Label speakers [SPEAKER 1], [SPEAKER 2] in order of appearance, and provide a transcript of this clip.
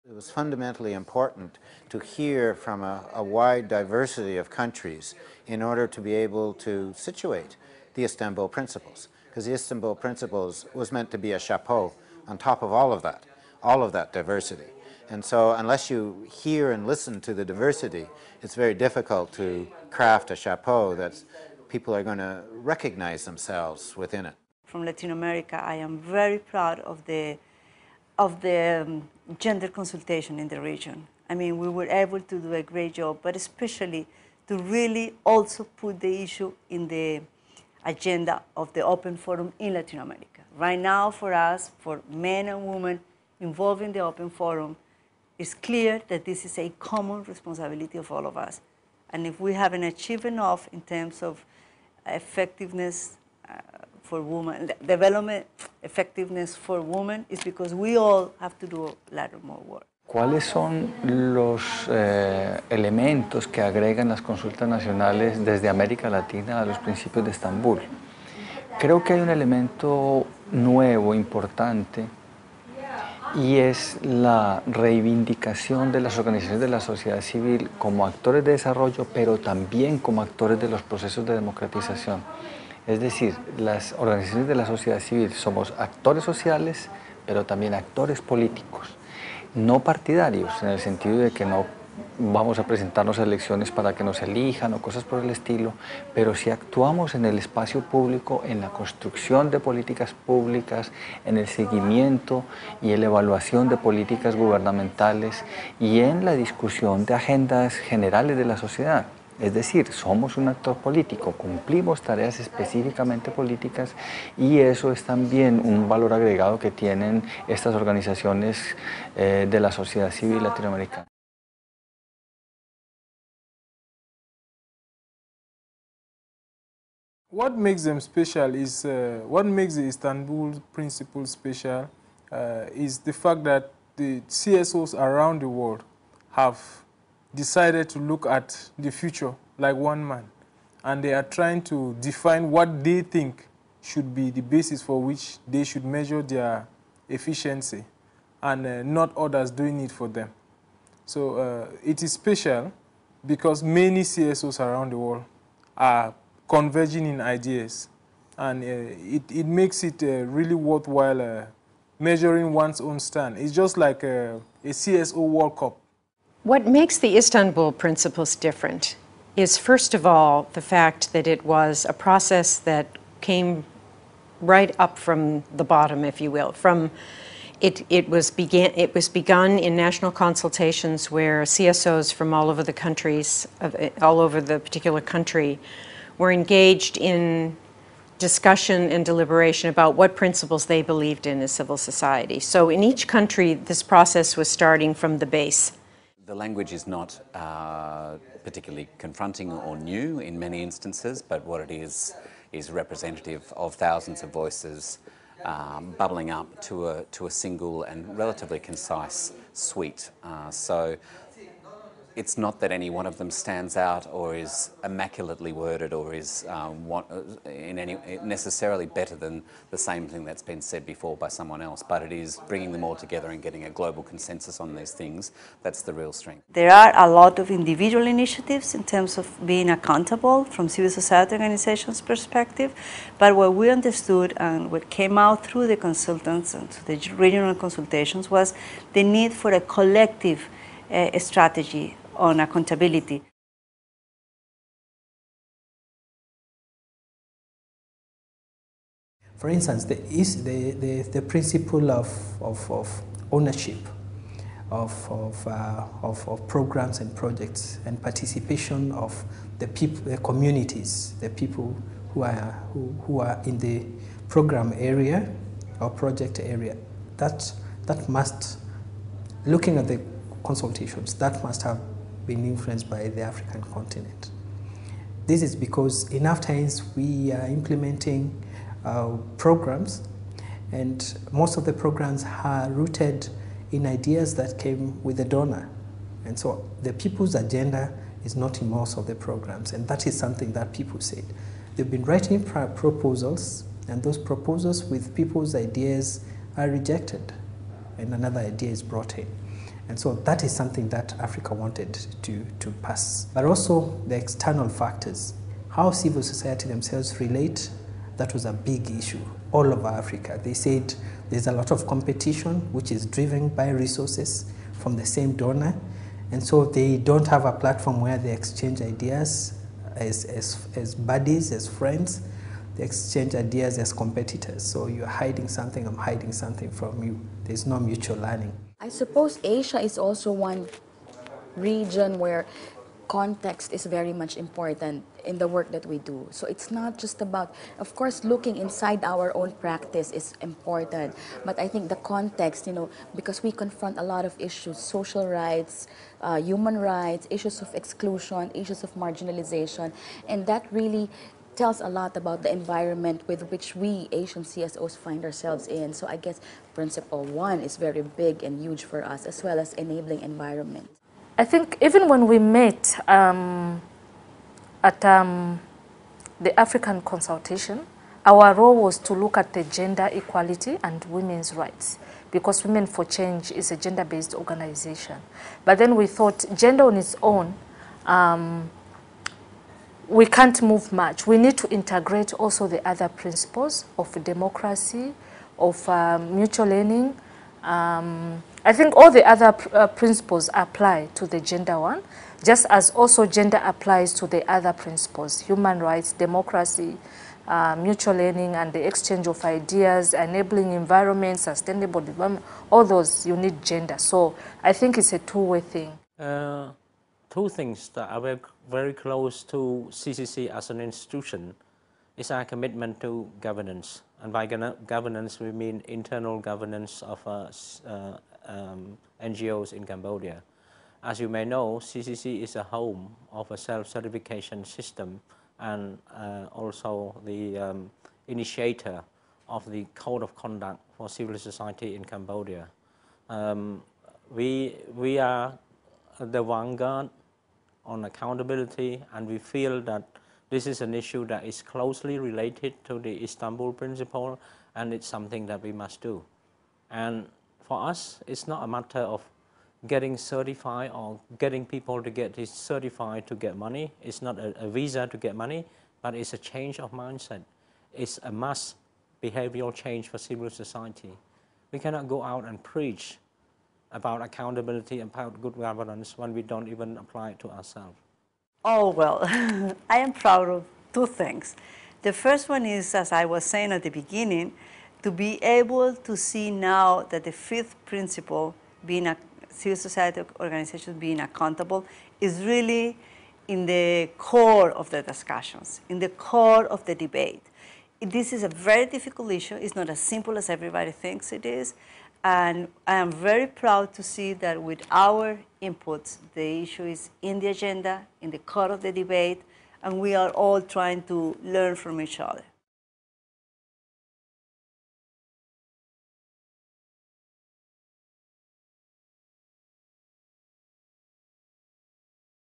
[SPEAKER 1] It was fundamentally important to hear from a wide diversity of countries in order to be able to situate the Istanbul Principles, because the Istanbul Principles was meant to be a chapeau on top of all of that diversity. And so unless you hear and listen to the diversity, it's very difficult to craft a chapeau that people are going to recognize themselves within it.
[SPEAKER 2] From Latin America, I am very proud of the gender consultation in the region. I mean, we were able to do a great job, but especially to really also put the issue in the agenda of the Open Forum in Latin America. Right now, for us, for men and women involved in the Open Forum, it's clear that this is a common responsibility of all of us. And if we haven't achieved enough in terms of effectiveness for women, development effectiveness for women, is because we all have to do a lot more work.
[SPEAKER 3] ¿Cuáles son los elementos que agregan las consultas nacionales desde América Latina a los principios de Estambul? Creo que hay un elemento nuevo, importante, y es la reivindicación de las organizaciones de la sociedad civil como actores de desarrollo, pero también como actores de los procesos de democratización. Es decir, las organizaciones de la sociedad civil somos actores sociales, pero también actores políticos, no partidarios, en el sentido de que no vamos a presentarnos a elecciones para que nos elijan o cosas por el estilo, pero sí actuamos en el espacio público, en la construcción de políticas públicas, en el seguimiento y en la evaluación de políticas gubernamentales y en la discusión de agendas generales de la sociedad. Es decir, somos un actor político, cumplimos tareas específicamente políticas y eso es también un valor agregado que tienen estas organizaciones de la sociedad civil latinoamericana.
[SPEAKER 4] What makes them special is, what makes the Istanbul Principles special is the fact that the CSOs around the world have decided to look at the future like one man, and they are trying to define what they think should be the basis for which they should measure their efficiency, and not others doing it for them. So it is special because many CSOs around the world are converging in ideas, and it makes it really worthwhile measuring one's own stand. It's just like a CSO World Cup.
[SPEAKER 5] What makes the Istanbul Principles different is, first of all, the fact that it was a process that came right up from the bottom, if you will. It was begun in national consultations where CSOs from all over the countries, all over the particular country, were engaged in discussion and deliberation about what principles they believed in as civil society. So in each country, this process was starting from the base.
[SPEAKER 6] The language is not particularly confronting or new in many instances, but what it is representative of thousands of voices bubbling up to a single and relatively concise suite. So it's not that any one of them stands out or is immaculately worded or is necessarily better than the same thing that's been said before by someone else, but it is bringing them all together and getting a global consensus on these things. That's the real strength.
[SPEAKER 2] There are a lot of individual initiatives in terms of being accountable from civil society organizations' perspective, but what we understood and what came out through the consultants and the regional consultations was the need for a collective strategy on accountability.
[SPEAKER 7] For instance, the principle of ownership of programs and projects, and participation of the people, the communities, the people who are in the program area or project area. That must, looking at the consultations, that must have been influenced by the African continent. This is because enough times we are implementing programs, and most of the programs are rooted in ideas that came with the donor. And so the people's agenda is not in most of the programs, and that is something that people said. They've been writing proposals, and those proposals with people's ideas are rejected, and another idea is brought in. And so that is something that Africa wanted to pass. But also the external factors, how civil society themselves relate, that was a big issue all over Africa. They said there's a lot of competition which is driven by resources from the same donor, and so they don't have a platform where they exchange ideas as buddies, as friends. They exchange ideas as competitors. So you're hiding something, I'm hiding something from you. There's no mutual learning.
[SPEAKER 8] I suppose Asia is also one region where context is very much important in the work that we do. So it's not just about, of course, looking inside our own practice is important, but I think the context, because we confront a lot of issues, social rights, human rights, issues of exclusion, issues of marginalization, and that really tells a lot about the environment with which we Asian CSOs find ourselves in. So I guess Principle 1 is very big and huge for us, as well as enabling environment.
[SPEAKER 9] I think even when we met at the African consultation, our role was to look at the gender equality and women's rights, because Women for Change is a gender-based organization. But then we thought gender on its own, we can't move much. We need to integrate also the other principles of democracy, of mutual learning. I think all the other principles apply to the gender one, just as also gender applies to the other principles: human rights, democracy, mutual learning, and the exchange of ideas, enabling environment, sustainable development. All those, you need gender. So I think it's a two-way thing.
[SPEAKER 10] Two things that are very, very close to CCC as an institution is our commitment to governance. And by governance, we mean internal governance of NGOs in Cambodia. As you may know, CCC is a home of a self-certification system and also the initiator of the Code of Conduct for Civil Society in Cambodia. We are the vanguard on accountability, and we feel that this is an issue that is closely related to the Istanbul Principle, and it's something that we must do. And for us, it's not a matter of getting certified or getting people to get this certified to get money. It's not a visa to get money, but it's a change of mindset. It's a mass behavioral change for civil society. We cannot go out and preach about accountability and about good governance when we don't even apply it to ourselves.
[SPEAKER 2] Oh, well, I am proud of two things. The first one is, as I was saying at the beginning, to be able to see now that the fifth principle, being a civil society organization being accountable, is really in the core of the discussions, in the core of the debate. This is a very difficult issue. It's not as simple as everybody thinks it is. And I am very proud to see that with our inputs, the issue is in the agenda, in the core of the debate, and we are all trying to learn from each other.